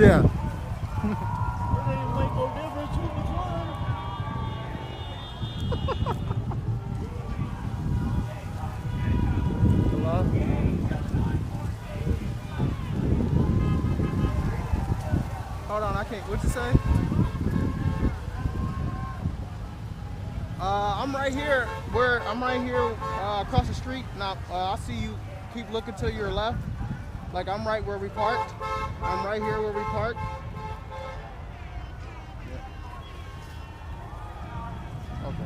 Yeah. It ain't make no difference who was Hold on, I can't. What'd you say? I'm right here. I'm right here across the street. Now I see you. Keep looking to your left. Like I'm right where we parked. I'm right here where we parked. Yeah. Okay.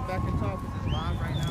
Back and talk with this live right now.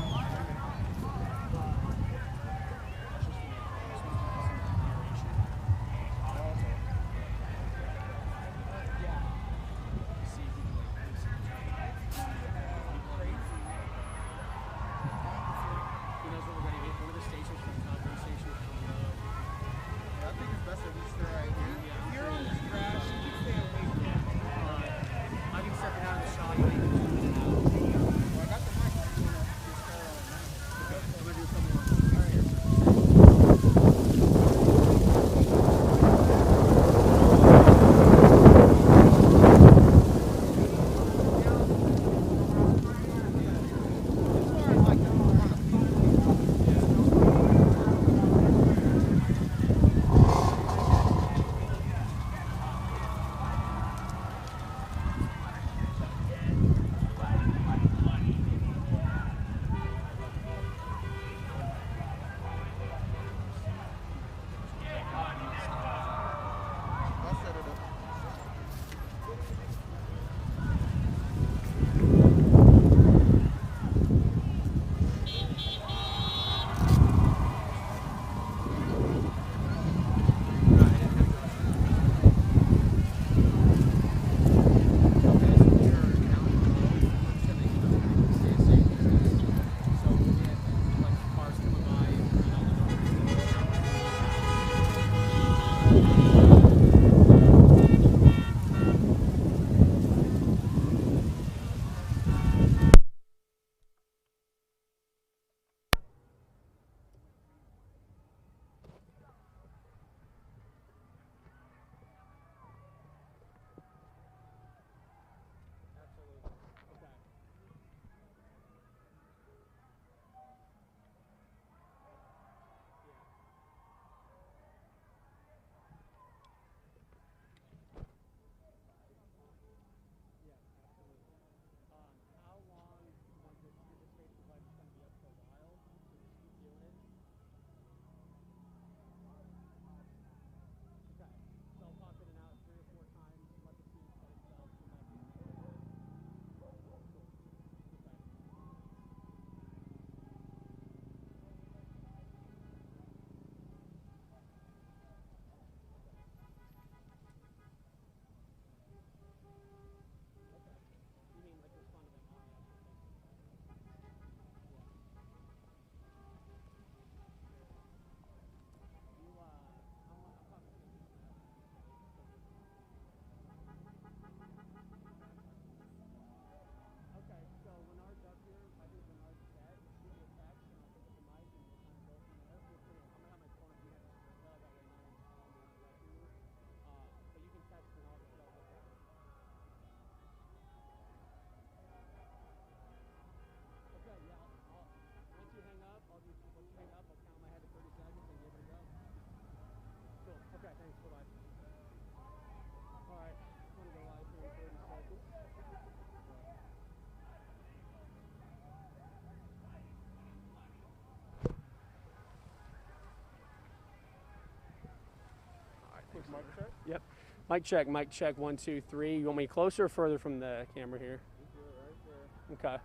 Yep. Mic check, mic check. 1, 2, 3. You want me closer or further from the camera here? Right there. Okay.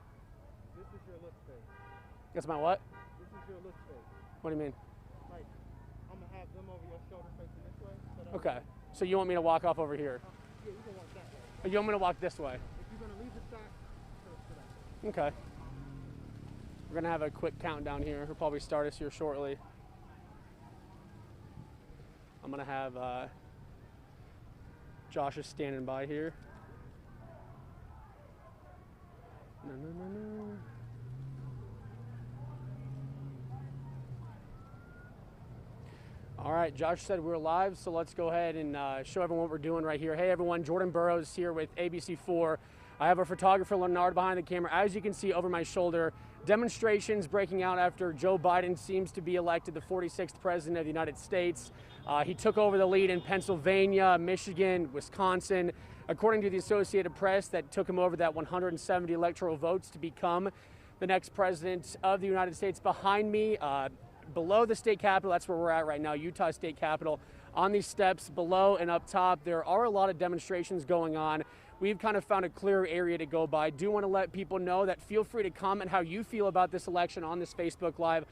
This is your lip space. That's my what? This is your lip space. What do you mean? Like, I'm gonna have them over your shoulder facing this way. So that Okay. So you want me to walk off over here? Yeah, you can walk that way. Or you want me to walk this way? If you're gonna leave the shot, to that way. Okay. We're gonna have a quick countdown here. We'll probably start us here shortly. I'm gonna have Josh is standing by here. No. All right, Josh said we're live, so let's go ahead and show everyone what we're doing right here. Hey everyone, Jordan Burroughs here with ABC4. I have our photographer Leonard behind the camera. As you can see over my shoulder, demonstrations breaking out after Joe Biden seems to be elected the 46th president of the United States. He took over the lead in Pennsylvania, Michigan, Wisconsin. According to the Associated Press, that took him over that 170 electoral votes to become the next president of the United States. Behind me, below the state capitol, that's where we're at right now, Utah State Capitol. On these steps below and up top, there are a lot of demonstrations going on. We've kind of found a clear area to go by. Do want to let people know that feel free to comment how you feel about this election on this Facebook Live.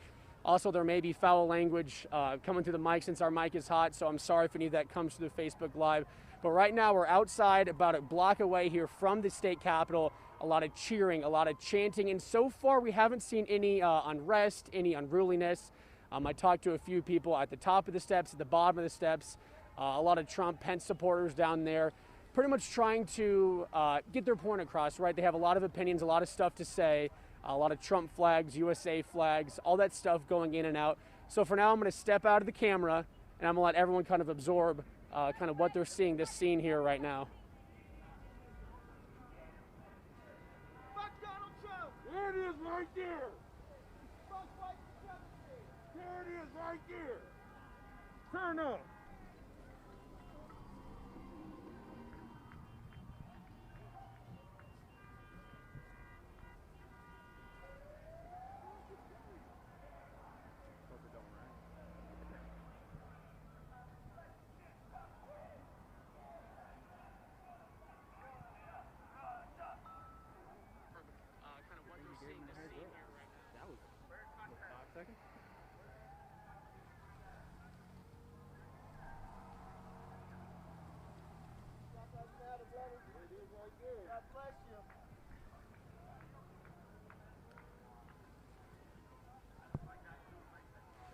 Also, there may be foul language coming through the mic since our mic is hot, so I'm sorry if any of that comes through the Facebook Live. But right now, we're outside about a block away here from the state capitol. A lot of cheering, a lot of chanting, and so far we haven't seen any unrest, any unruliness. I talked to a few people at the top of the steps, at the bottom of the steps, a lot of Trump, Pence supporters down there, pretty much trying to get their point across, right? They have a lot of opinions, a lot of stuff to say, a lot of Trump flags, USA flags, all that stuff going in and out. So for now, I'm going to step out of the camera and I'm going to let everyone kind of absorb kind of what they're seeing, this scene here right now. Fuck Donald Trump! There it is right there! Fuck white supremacy. There it is right there! Turn up! God bless you.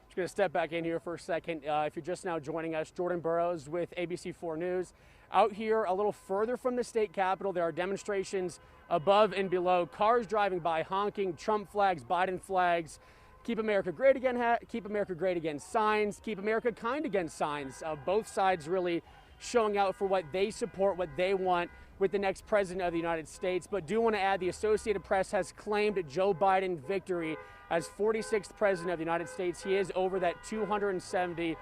Just going to step back in here for a second. If you're just now joining us, Jordan Burroughs with ABC4 News. Out here a little further from the state capitol, there are demonstrations above and below, cars driving by honking, Trump flags, Biden flags, Keep America Great Again, Keep America Great Again signs, Keep America Kind Again signs. Both sides really showing out for what they support, what they want with the next president of the United States. But do want to add, the Associated Press has claimed Joe Biden victory as 46th president of the United States. He is over that 270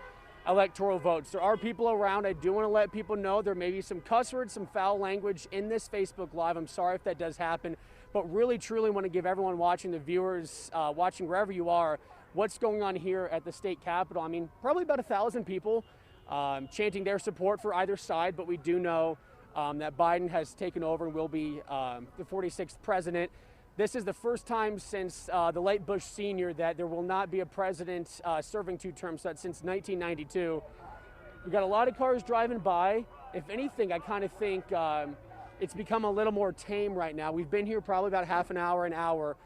electoral votes. There are people around. I do want to let people know there may be some cuss words, some foul language in this Facebook Live. I'm sorry if that does happen, but really, truly want to give everyone watching, the viewers watching wherever you are, what's going on here at the state capitol. I mean, probably about 1,000 people chanting their support for either side, but we do know that Biden has taken over and will be the 46th president. This is the first time since the late Bush Sr. that there will not be a president serving 2 terms, since 1992. We've got a lot of cars driving by. If anything, I kind of think it's become a little more tame right now. We've been here probably about half an hour.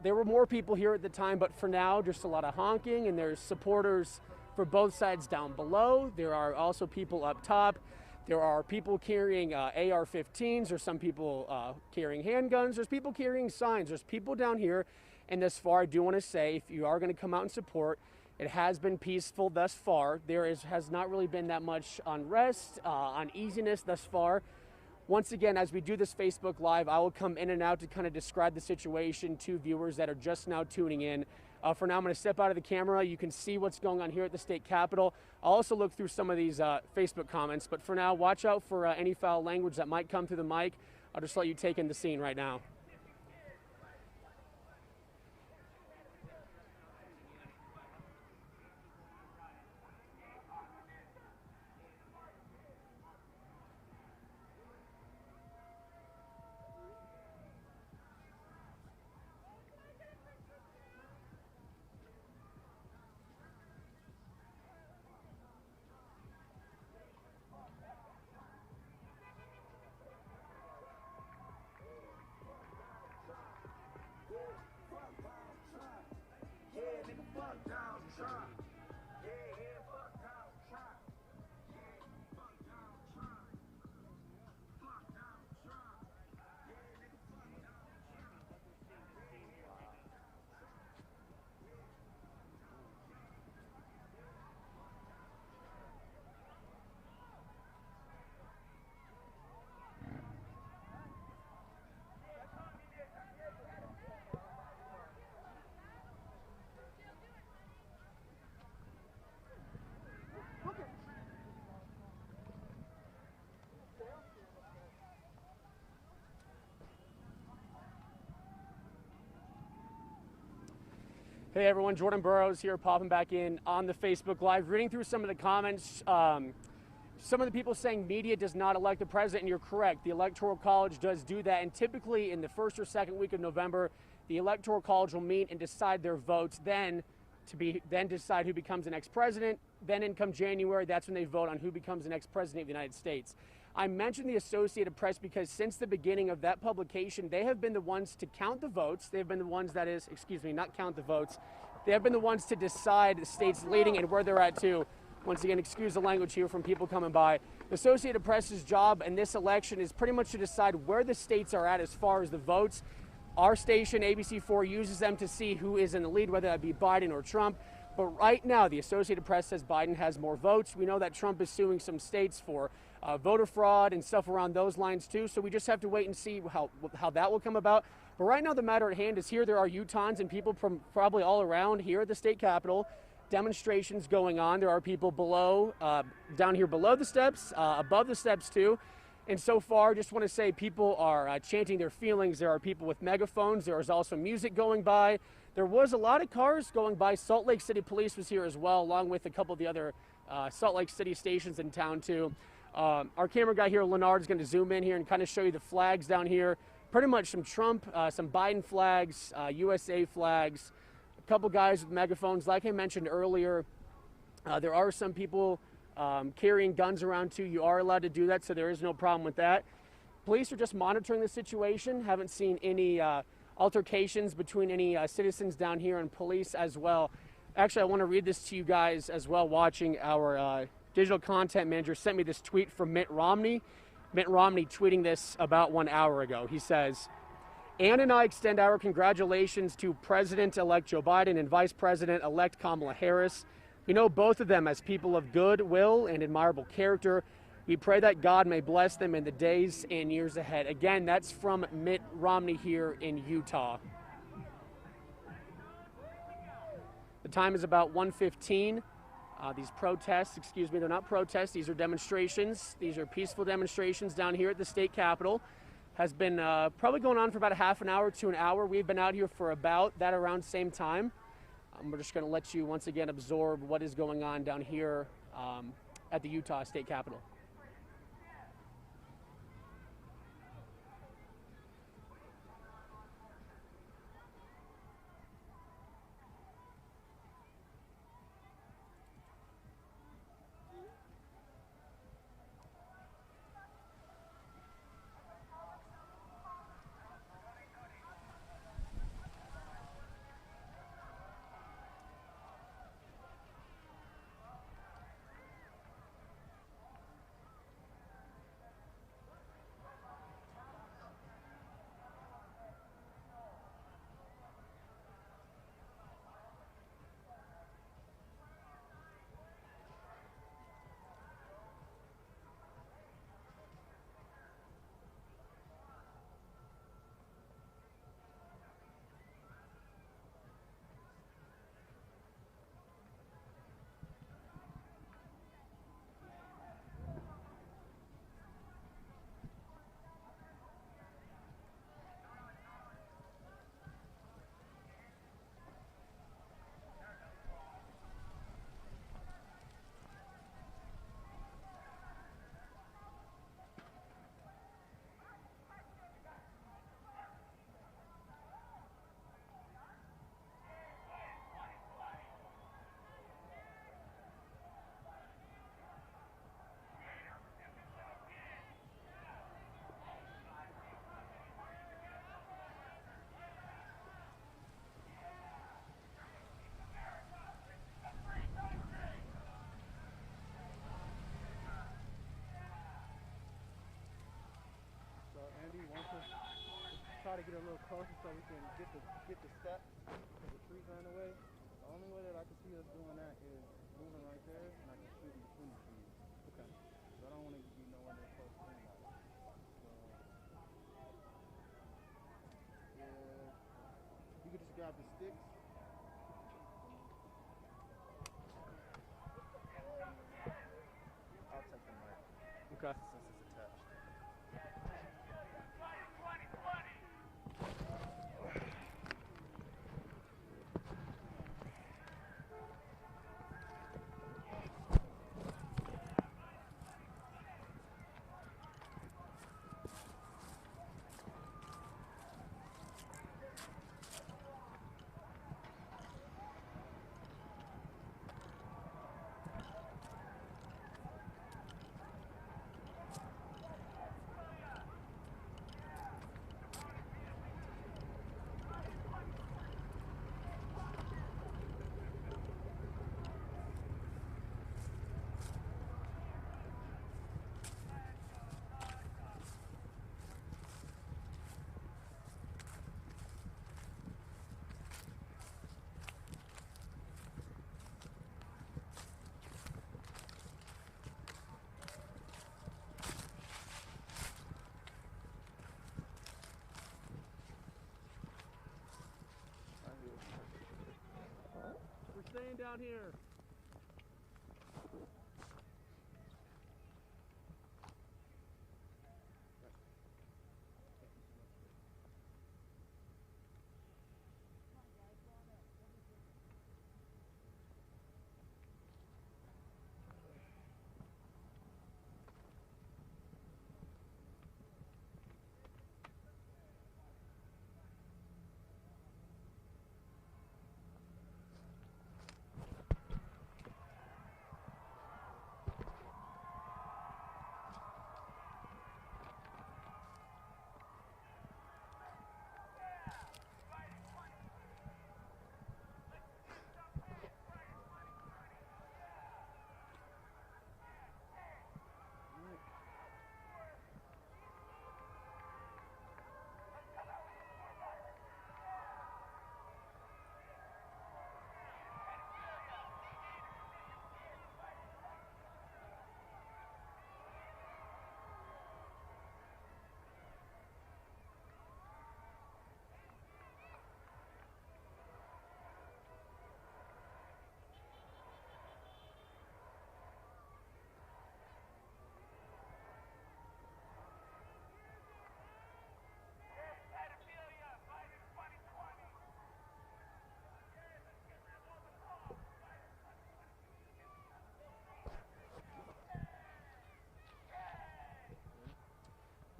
There were more people here at the time, but for now, just a lot of honking, and there's supporters for both sides down below. There are also people up top. There are people carrying AR-15s. There's some people carrying handguns. There's people carrying signs. There's people down here. And thus far, I do want to say, if you are going to come out and support, it has been peaceful thus far. There has not really been that much unrest, uneasiness thus far. Once again, as we do this Facebook Live, I will come in and out to kind of describe the situation to viewers that are just now tuning in. For now, I'm going to step out of the camera. You can see what's going on here at the state capitol. I'll also look through some of these Facebook comments, but for now, watch out for any foul language that might come through the mic. I'll just let you take in the scene right now. Hey everyone, Jordan Burroughs here, popping back in on the Facebook Live, reading through some of the comments. Some of the people saying media does not elect the president, and you're correct. The Electoral College does do that, and typically in the first or second week of November, the Electoral College will meet and decide their votes. Then decide who becomes the next president. Then in come January, that's when they vote on who becomes the next president of the United States. I mentioned the Associated Press because since the beginning of that publication, they have been the ones to count the votes. They've been the ones not count the votes. They have been the ones to decide the states leading and where they're at too. Once again, excuse the language here from people coming by. The Associated Press's job in this election is pretty much to decide where the states are at as far as the votes. Our station, ABC4, uses them to see who is in the lead, whether that be Biden or Trump. But right now, the Associated Press says Biden has more votes. We know that Trump is suing some states for voter fraud and stuff around those lines too. So we just have to wait and see how that will come about. But right now, the matter at hand is here. There are Utahns and people from probably all around here at the state capitol. Demonstrations going on. There are people below, down here below the steps, above the steps too. And so far, just want to say people are chanting their feelings. There are people with megaphones. There is also music going by. There was a lot of cars going by. Salt Lake City Police was here as well, along with a couple of the other Salt Lake City stations in town too. Our camera guy here, Leonard, is going to zoom in here and kind of show you the flags down here. Pretty much some Trump, some Biden flags, USA flags. A couple guys with megaphones. Like I mentioned earlier, there are some people carrying guns around too. You are allowed to do that, so there is no problem with that. Police are just monitoring the situation. Haven't seen any altercations between any citizens down here and police as well. Actually, I want to read this to you guys as well watching. Our digital content manager sent me this tweet from Mitt Romney. Mitt Romney tweeting this about 1 hour ago. He says, Ann and I extend our congratulations to President-elect Joe Biden and Vice President-elect Kamala Harris. We know both of them as people of good will and admirable character. We pray that God may bless them in the days and years ahead. Again, that's from Mitt Romney here in Utah. The time is about 1:15. These protests, they're not protests, these are demonstrations. These are peaceful demonstrations down here at the state capitol. Has been probably going on for about a half an hour to an hour. We've been out here for about that around same time. We're just going to let you once again absorb what is going on down here at the Utah State Capitol. Try to get a little closer so we can get the steps because the trees are in the way. The only way that I can see us doing that is moving right there, and I can shoot in between the trees. Okay. So I don't want to be nowhere near close to anybody. So, yeah, you could just grab the sticks. I'll take them right. Okay. Since it's attached. down here.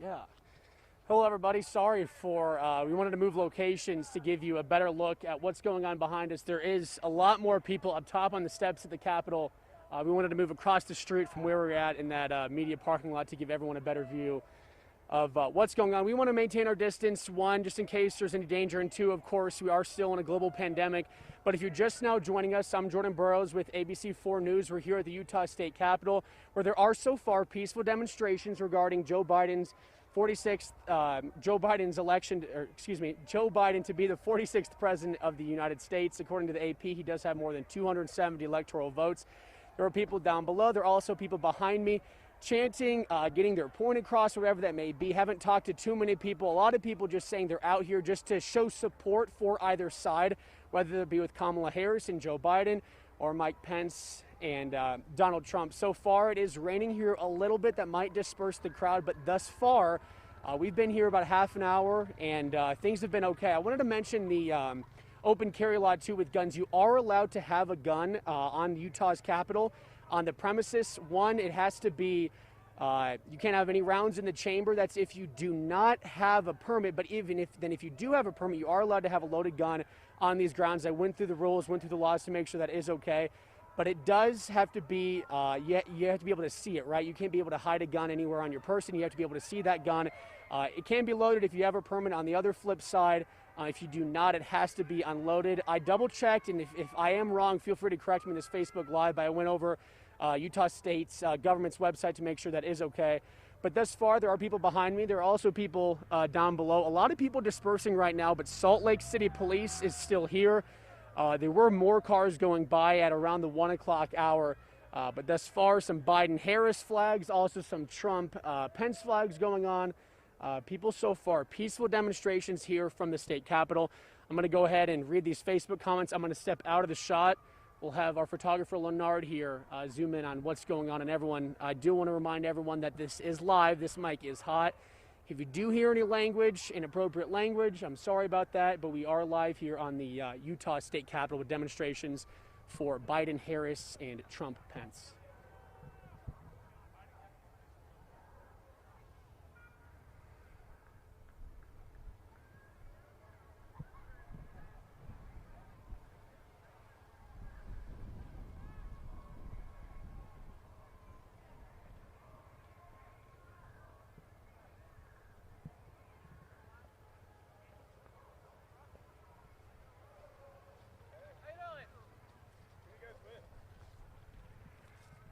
Yeah. Hello, everybody. Sorry for, we wanted to move locations to give you a better look at what's going on behind us. There is a lot more people up top on the steps at the Capitol. We wanted to move across the street from where we're at in that media parking lot to give everyone a better view of what's going on. We want to maintain our distance, one, just in case there's any danger, and two, of course, we are still in a global pandemic. But if you're just now joining us, I'm Jordan Burroughs with ABC4 News. We're here at the Utah State Capitol, where there are so far peaceful demonstrations regarding Joe Biden's 46th, Joe Biden to be the 46th president of the United States. According to the AP, he does have more than 270 electoral votes. There are people down below. There are also people behind me chanting, getting their point across, whatever that may be. Haven't talked to too many people. A lot of people just saying they're out here just to show support for either side, whether it be with Kamala Harris and Joe Biden or Mike Pence and Donald Trump. So far, it is raining here a little bit. That might disperse the crowd, but thus far, we've been here about half an hour, and things have been okay. I wanted to mention the open carry lot, too, with guns. You are allowed to have a gun on Utah's Capitol on the premises. One, it has to be, you can't have any rounds in the chamber. That's if you do not have a permit, but even if you do have a permit, you are allowed to have a loaded gun on these grounds. I went through the rules, went through the laws to make sure that is okay. But it does have to be, you have to be able to see it, right? You can't be able to hide a gun anywhere on your person. You have to be able to see that gun. It can be loaded if you have a permit. On the other flip side, if you do not, it has to be unloaded. I double checked, and if I am wrong, feel free to correct me in this Facebook Live, but I went over Utah State's government's website to make sure that is okay. But thus far, there are people behind me. There are also people down below. A lot of people dispersing right now, but Salt Lake City Police is still here. There were more cars going by at around the 1 o'clock hour, but thus far, some Biden-Harris flags, also some Trump-Pence flags going on. People so far, peaceful demonstrations here from the state capitol. I'm going to go ahead and read these Facebook comments. I'm going to step out of the shot. We'll have our photographer Leonard here zoom in on what's going on. And everyone, I do want to remind everyone that this is live. This mic is hot. If you do hear any language, inappropriate language, I'm sorry about that, but we are live here on the Utah State Capitol with demonstrations for Biden, Harris, and Trump, Pence.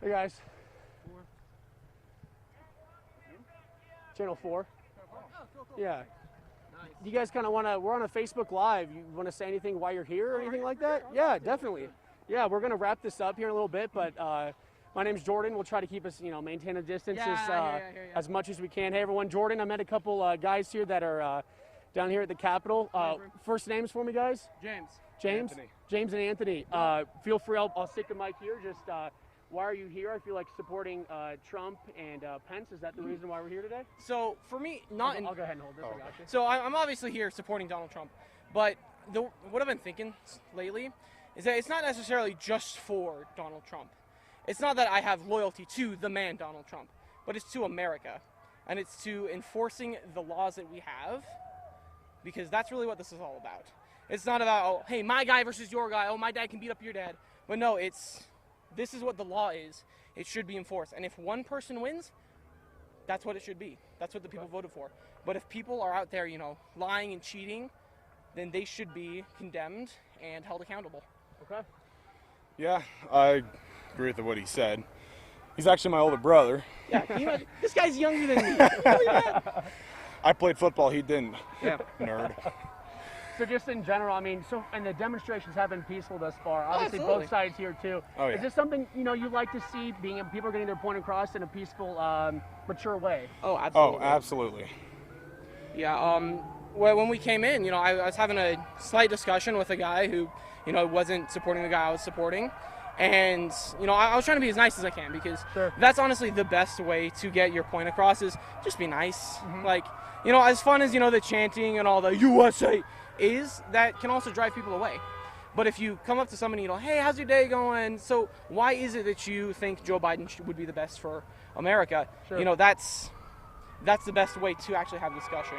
Hey guys. Channel 4. Yeah. Nice. You guys kind of want to, we're on a Facebook Live. You want to say anything while you're here or anything like that? Yeah, definitely. Yeah, we're going to wrap this up here in a little bit, but my name's Jordan. We'll try to keep us, maintain a distance as much as we can. Hey everyone, Jordan, I met a couple guys here that are down here at the Capitol. First names for me, guys? James? Anthony. James and Anthony. Feel free, I'll stick the mic here. Just why are you here? I feel like supporting Trump and Pence. Is that the reason why we're here today? So for me, I'll go ahead and hold this. I got you. So I'm obviously here supporting Donald Trump, but what I've been thinking lately is that it's not necessarily just for Donald Trump. It's not that I have loyalty to the man Donald Trump, but it's to America, and it's to enforcing the laws that we have, because that's really what this is all about. It's not about, oh, hey, my guy versus your guy. Oh, my dad can beat up your dad. But no, this is what the law is. It should be enforced. And if one person wins, that's what it should be. That's what the people voted for. But if people are out there, lying and cheating, then they should be condemned and held accountable. Okay. Yeah, I agree with what he said. He's actually my older brother. Yeah, can you imagine? This guy's younger than me. I played football, he didn't. Yeah. Nerd. So just in general, I mean, and the demonstrations have been peaceful thus far. Obviously, absolutely. both sides here too. Oh, yeah. Is this something you like to see? People are getting their point across in a peaceful, mature way. Oh, absolutely. Oh, absolutely. Yeah. Well, when we came in, I was having a slight discussion with a guy who, wasn't supporting the guy I was supporting. And, I was trying to be as nice as I can, because that's honestly the best way to get your point across, is just be nice. Mm-hmm. Like, as fun as, the chanting and all the USA is, that can also drive people away. But if you come up to somebody, hey, how's your day going? So why is it that you think Joe Biden would be the best for America? Sure. That's the best way to actually have discussion.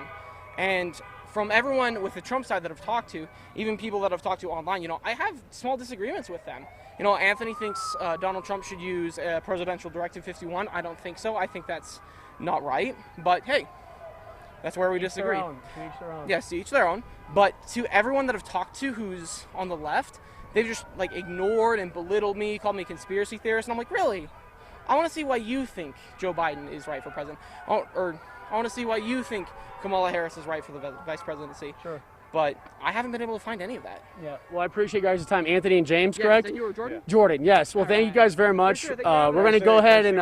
And from everyone with the Trump side that I've talked to, even people that I've talked to online, I have small disagreements with them. Anthony thinks Donald Trump should use Presidential Directive 51. I don't think so. I think that's not right. But hey, that's where we disagree. To each their own. Yes, to each their own. But to everyone that I've talked to who's on the left, they've just ignored and belittled me, called me a conspiracy theorist, and I'm like, really? I want to see why you think Joe Biden is right for president, or I want to see why you think Kamala Harris is right for the vice presidency. Sure. But I haven't been able to find any of that. Yeah. Well, I appreciate you guys' time, Anthony and James. Correct? You were Jordan? Jordan. Yes. Well, thank you guys very much. sure. We're going to go ahead and.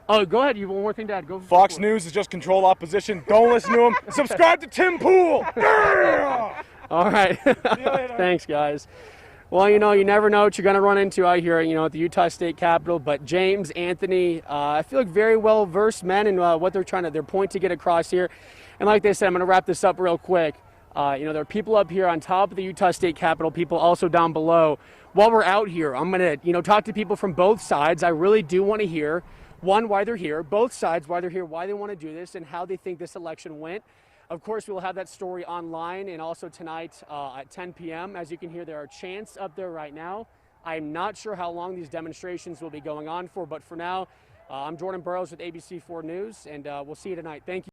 Oh, go ahead. You have one more thing to add. Go. Fox News is just controlled opposition. Don't listen to him. Subscribe to Tim Pool. Yeah! All right. Thanks, guys. Well, you never know what you're going to run into out here, at the Utah State Capitol. But James, Anthony, I feel like very well-versed men in what they're their point to get across here. And like they said, I'm going to wrap this up real quick. There are people up here on top of the Utah State Capitol, people also down below. While we're out here, I'm going to, talk to people from both sides. I really do want to hear, one, why they're here, both sides, why they're here, why they want to do this, and how they think this election went. Of course, we'll have that story online and also tonight at 10 p.m. As you can hear, there are chants up there right now. I'm not sure how long these demonstrations will be going on for, but for now, I'm Jordan Burroughs with ABC4 News, and we'll see you tonight. Thank you.